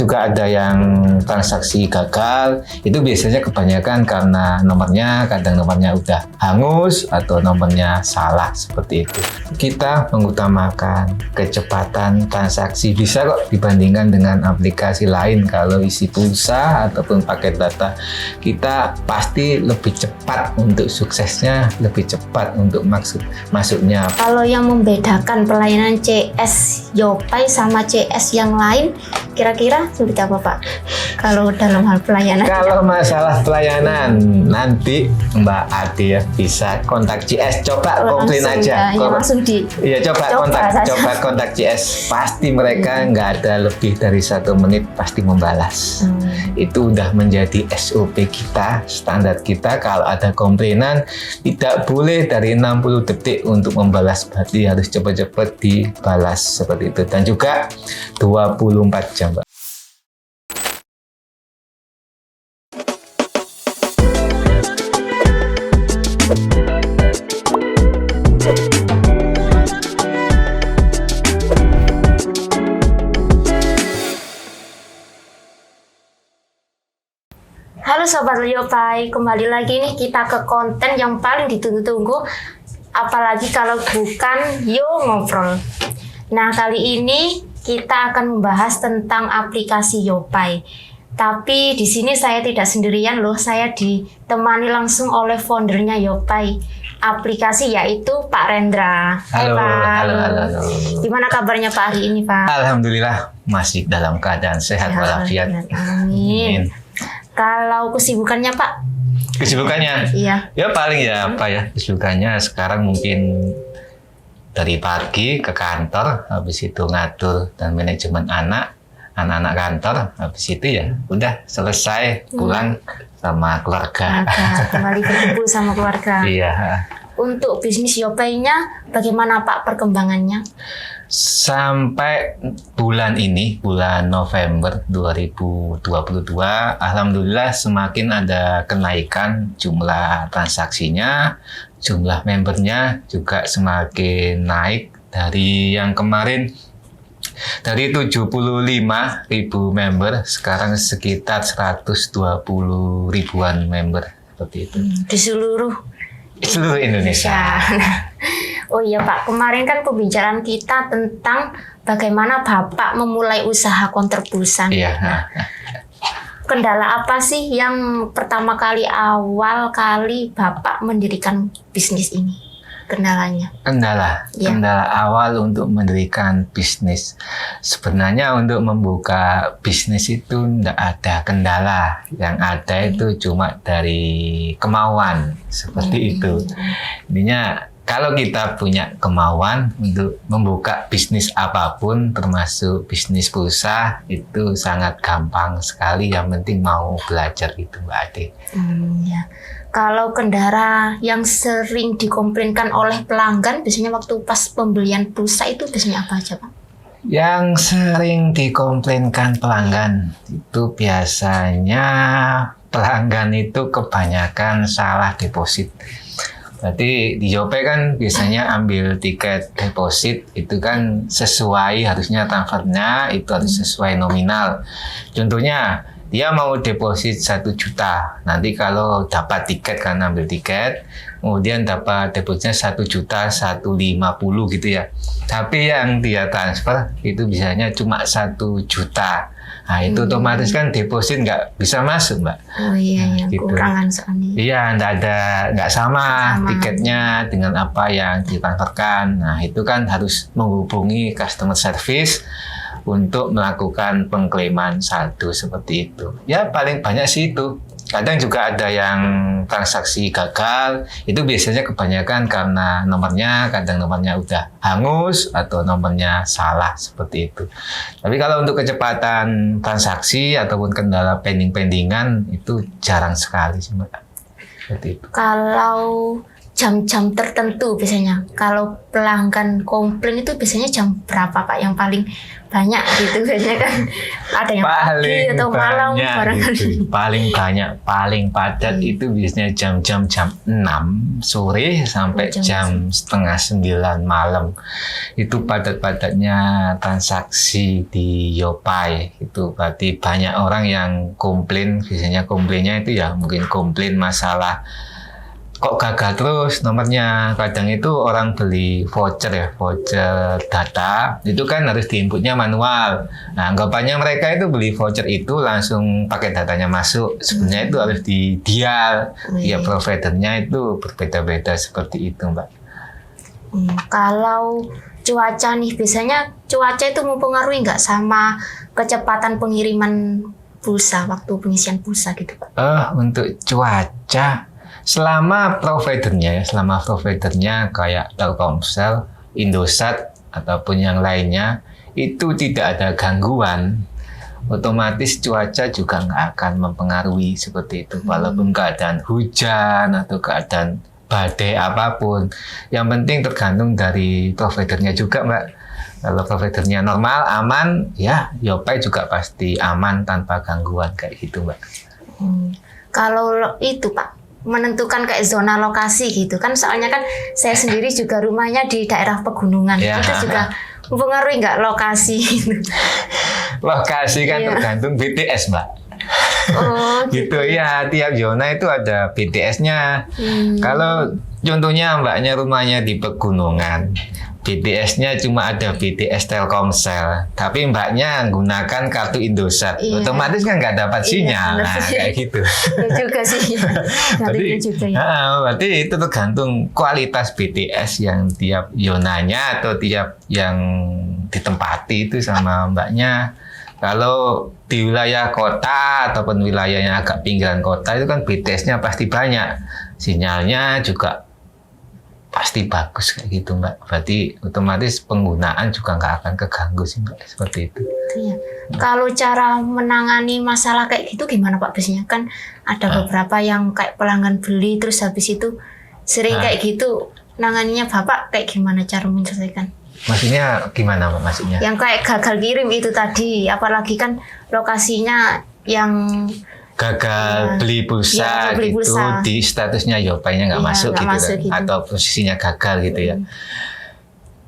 juga ada yang transaksi gagal, itu biasanya kebanyakan karena kadang nomornya udah hangus atau nomornya salah seperti itu. Kita mengutamakan kecepatan transaksi, bisa kok dibandingkan dengan aplikasi lain. Kalau isi pulsa ataupun paket data, kita pasti lebih cepat untuk suksesnya, lebih cepat untuk masuknya. Kalau yang membedakan pelayanan CS Yopai sama CS yang lain, kira-kira seperti apa Pak? Kalau dalam hal pelayanan? Kalau masalah pelayanan, nanti Mbak Adi ya bisa kontak CS. Coba komplain aja. Ya, langsung Iya, coba kontak CS. Pasti mereka nggak ada lebih dari 1 menit pasti membalas. Itu udah menjadi SOP kita, standar kita. Kalau ada komplainan, tidak boleh dari 60 detik untuk membalas. Berarti harus cepat-cepat dibalas seperti itu. Dan juga 24 jam, Mbak. Halo Sobat Yopai, kembali lagi nih kita ke konten yang paling ditunggu-tunggu, apalagi kalau bukan Yo Ngobrol. Nah, kali ini kita akan membahas tentang aplikasi Yopai. Tapi di sini saya tidak sendirian loh, saya ditemani langsung oleh foundernya Yopai aplikasi, yaitu Pak Rendra. Halo, halo. Gimana kabarnya Pak hari ini, Pak? Alhamdulillah masih dalam keadaan sehat walafiat. Amin. Kalau kesibukannya Pak? Kesibukannya? Iya. Ya paling ya apa ya, kesibukannya sekarang mungkin dari pagi ke kantor, habis itu ngatur dan manajemen anak-anak kantor, habis itu ya udah selesai pulang sama keluarga. Kembali berkumpul sama keluarga. Iya. Untuk bisnis Yopai-nya bagaimana Pak perkembangannya? Sampai bulan ini, bulan November 2022, alhamdulillah semakin ada kenaikan jumlah transaksinya, jumlah membernya juga semakin naik dari yang kemarin. Dari 75.000 member, sekarang sekitar 120 ribuan member seperti itu. Di seluruh Indonesia. Oh iya Pak, kemarin kan pembicaraan kita tentang bagaimana Bapak memulai usaha konter pulsa. Iya. Nah, kendala apa sih yang pertama kali awal kali Bapak mendirikan bisnis ini? Kendalanya? Iya. Kendala awal untuk mendirikan bisnis. Sebenarnya untuk membuka bisnis itu tidak ada kendala. Yang ada itu cuma dari kemauan. Seperti itu. Intinya kalau kita punya kemauan untuk membuka bisnis apapun, termasuk bisnis pulsa, itu sangat gampang sekali. Yang penting mau belajar gitu, Mbak Ade. Ya. Kalau kendala yang sering dikomplainkan oleh pelanggan, biasanya waktu pas pembelian pulsa itu biasanya apa aja, Pak? Yang sering dikomplainkan pelanggan itu biasanya pelanggan itu kebanyakan salah deposit. Berarti di Yopai kan biasanya ambil tiket deposit itu kan sesuai, harusnya transfernya itu harus sesuai nominal. Contohnya dia mau deposit 1 juta, nanti kalau dapat tiket kan ambil tiket, kemudian dapat depositnya 1.150.000 gitu ya. Tapi yang dia transfer itu biasanya cuma 1 juta. Nah itu otomatis kan deposit nggak bisa masuk, Mbak. Oh iya, gitu. Kurangan soalnya. Iya, nggak sama tiketnya dengan apa yang ditransferkan. Nah itu kan harus menghubungi customer service untuk melakukan pengklaiman saldo seperti itu. Ya paling banyak sih itu. Kadang juga ada yang transaksi gagal, itu biasanya kebanyakan karena kadang nomornya udah hangus atau nomornya salah seperti itu. Tapi kalau untuk kecepatan transaksi ataupun kendala pending-pendingan itu jarang sekali sih, Mbak. Seperti itu. Kalau jam-jam tertentu biasanya. Kalau pelanggan komplain itu biasanya jam berapa Pak yang paling banyak gitu? Biasanya kan ada yang pagi atau malam barangkali. Gitu. Paling banyak, paling padat itu biasanya jam 6 sore sampai jam setengah 9 malam. Itu padat-padatnya transaksi di Yopai. Itu berarti banyak orang yang komplain, biasanya komplainnya itu ya mungkin komplain masalah kok gagal terus nomornya. Kadang itu orang beli voucher ya, voucher data itu kan harus diinputnya manual. Nah, anggapannya mereka itu beli voucher itu langsung pakai datanya masuk. Sebenarnya itu harus di dial. Ya providernya itu berbeda-beda seperti itu, Mbak. Kalau cuaca nih, biasanya cuaca itu mempengaruhi nggak sama kecepatan pengiriman pulsa waktu pengisian pulsa gitu Pak? Untuk cuaca selama providernya kayak Telkomsel, Indosat ataupun yang lainnya itu tidak ada gangguan, otomatis cuaca juga nggak akan mempengaruhi seperti itu. Walaupun keadaan hujan atau keadaan badai apapun, yang penting tergantung dari providernya juga, Mbak. Kalau providernya normal, aman, ya Yopai juga pasti aman tanpa gangguan kayak gitu, Mbak. Kalau itu Pak, menentukan kayak zona lokasi gitu kan, soalnya kan saya sendiri juga rumahnya di daerah pegunungan, itu juga mempengaruhi nggak lokasi gitu? Lokasi kan tergantung BTS, Mbak. Gitu ya, tiap zona itu ada BTS-nya. Kalau contohnya Mbaknya rumahnya di pegunungan, BTS-nya cuma ada BTS Telkomsel, tapi Mbaknya menggunakan kartu Indosat, otomatis kan nggak dapat sinyal. Nah, kayak gitu. Juga sih. Berarti itu tergantung kualitas BTS yang tiap zonanya atau tiap yang ditempati itu sama Mbaknya. Kalau di wilayah kota ataupun wilayahnya agak pinggiran kota itu kan BTS-nya pasti banyak, sinyalnya juga pasti bagus kayak gitu, Mbak. Berarti otomatis penggunaan juga nggak akan keganggu sih, Mbak, seperti itu. Iya. Kalau cara menangani masalah kayak gitu gimana Pak? Biasanya kan ada beberapa yang kayak pelanggan beli terus habis itu sering kayak gitu. Nanganinya Bapak kayak gimana cara menyelesaikan? Maksudnya gimana, Mbak? Maksudnya? Yang kayak gagal kirim itu tadi, apalagi kan lokasinya yang gagal beli pulsa beli gitu, pulsa. di statusnya Yopainya nggak masuk gitu kan, gitu. atau posisinya gagal gitu ya.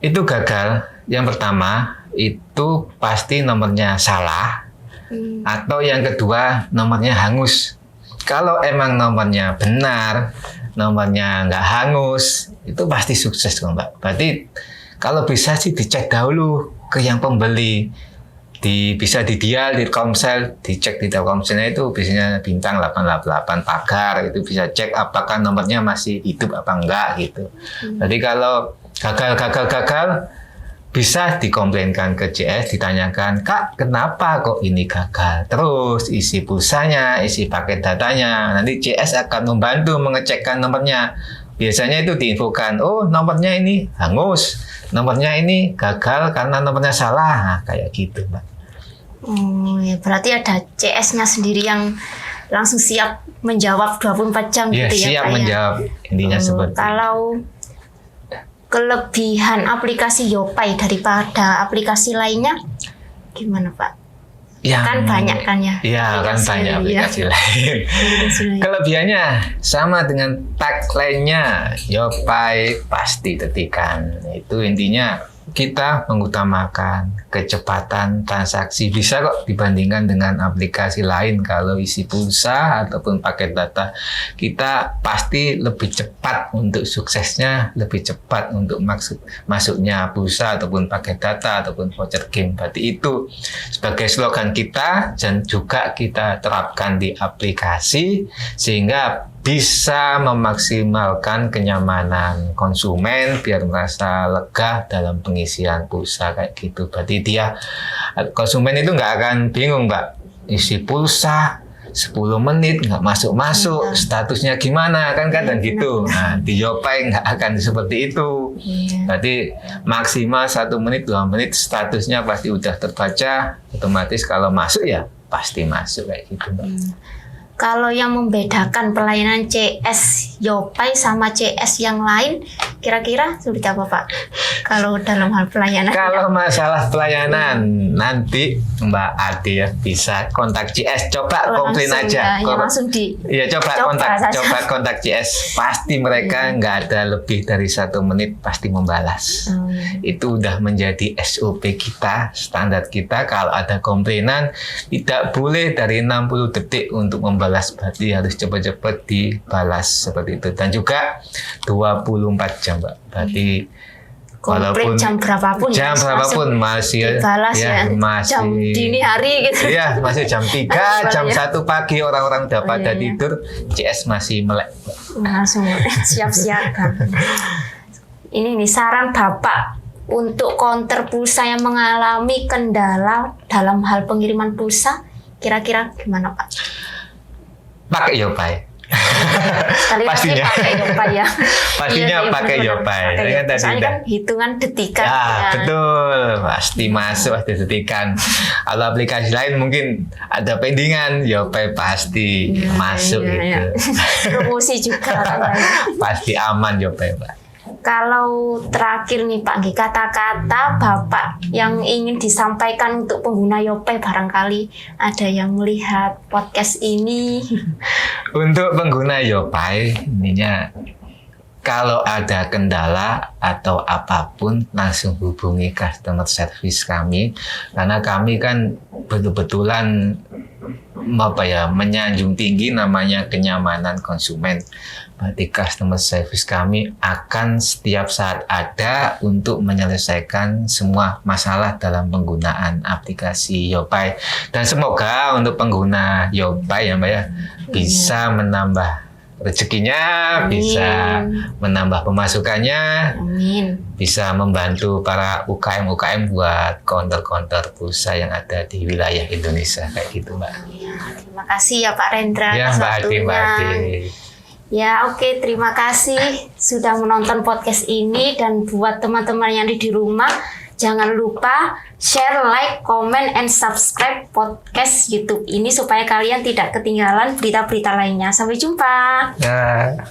Itu gagal. Yang pertama itu pasti nomornya salah, atau yang kedua nomornya hangus. Kalau emang nomornya benar, nomornya nggak hangus, itu pasti sukses kok, Mbak. Berarti kalau bisa sih dicek dahulu ke yang pembeli. Bisa di dial, di Telkomsel, dicek di Telkomselnya itu biasanya bintang 888 pagar, itu bisa cek apakah nomornya masih hidup apa enggak gitu. Jadi kalau gagal bisa dikomplainkan ke CS, ditanyakan, Kak kenapa kok ini gagal, terus isi pulsanya, isi paket datanya, nanti CS akan membantu mengecekkan nomornya. Biasanya itu diinfokan, oh nomornya ini hangus, nomornya ini gagal karena nomornya salah. Nah, kayak gitu, Mbak. Ya berarti ada CS-nya sendiri yang langsung siap menjawab 24 jam gitu ya, siap Pak, menjawab, intinya seperti itu. Kalau kelebihan aplikasi Yopai daripada aplikasi lainnya gimana, Pak? Kan banyak kan ya? Iya, kan banyak aplikasi lain. Kelebihannya sama dengan tagline-nya, Yopai pasti tetikan. Itu intinya kita mengutamakan kecepatan transaksi, bisa kok dibandingkan dengan aplikasi lain. Kalau isi pulsa ataupun paket data, kita pasti lebih cepat untuk suksesnya, lebih cepat untuk masuknya pulsa ataupun paket data ataupun voucher game. Berarti itu sebagai slogan kita dan juga kita terapkan di aplikasi sehingga bisa memaksimalkan kenyamanan konsumen biar merasa lega dalam pengisian pulsa kayak gitu. Berarti dia konsumen itu nggak akan bingung, Mbak, isi pulsa 10 menit nggak masuk-masuk, statusnya gimana kan kadang gitu. Nah, di Yopai nggak akan seperti itu. Berarti maksimal 1 menit 2 menit statusnya pasti udah terbaca, otomatis kalau masuk ya pasti masuk kayak gitu, Mbak. Kalau yang membedakan pelayanan CS Yopai sama CS yang lain, kira-kira seperti apa Pak? Kalau dalam hal pelayanan? Kalau masalah pelayanan, nanti Mbak Ade ya bisa kontak CS. Coba komplain aja. Langsung di. Ya coba kontak CS. Pasti mereka nggak ada lebih dari 1 menit pasti membalas. Itu udah menjadi SOP kita, standar kita. Kalau ada komplainan, tidak boleh dari 60 detik untuk membalas. Berarti harus cepat-cepat dibalas seperti itu. Dan juga 24 jam, Mbak. Berarti walaupun jam berapapun masih dibalas masih jam dini hari gitu. Iya, masih jam 3, jam 1 pagi orang-orang udah pada tidur, CS masih melek. Langsung siap-siap. Ini nih saran Bapak untuk counter pulsa yang mengalami kendala dalam hal pengiriman pulsa, kira-kira gimana Pak? Pakai Yopai. Pastinya pakai Yopai ya. Pastinya pakai Yopai. Soalnya kan hitungan detikan. Ya, betul. Pasti masuk ada detikan. Kalau aplikasi lain mungkin ada pendingan, Yopai pasti masuk gitu. Promosi juga kan. Pasti aman Yopai, Pak. Kalau terakhir nih Pak, kata-kata Bapak yang ingin disampaikan untuk pengguna Yopai, barangkali ada yang melihat podcast ini. Untuk pengguna Yopai, ininya kalau ada kendala atau apapun langsung hubungi customer service kami, karena kami kan betul-betulan menyanjung tinggi namanya kenyamanan konsumen. Berarti customer service kami akan setiap saat ada untuk menyelesaikan semua masalah dalam penggunaan aplikasi Yopai. Dan semoga untuk pengguna Yopai ya Mbak ya, bisa menambah rezekinya, bisa menambah pemasukannya, bisa membantu para UKM buat counter-counter pulsa yang ada di wilayah Indonesia kayak gitu Mbak. Terima kasih ya Pak Rendra. Ya Mbak Ade. Ya oke, terima kasih sudah menonton podcast ini, dan buat teman-teman yang di rumah jangan lupa share, like, comment, and subscribe podcast YouTube ini supaya kalian tidak ketinggalan berita-berita lainnya. Sampai jumpa. Ya.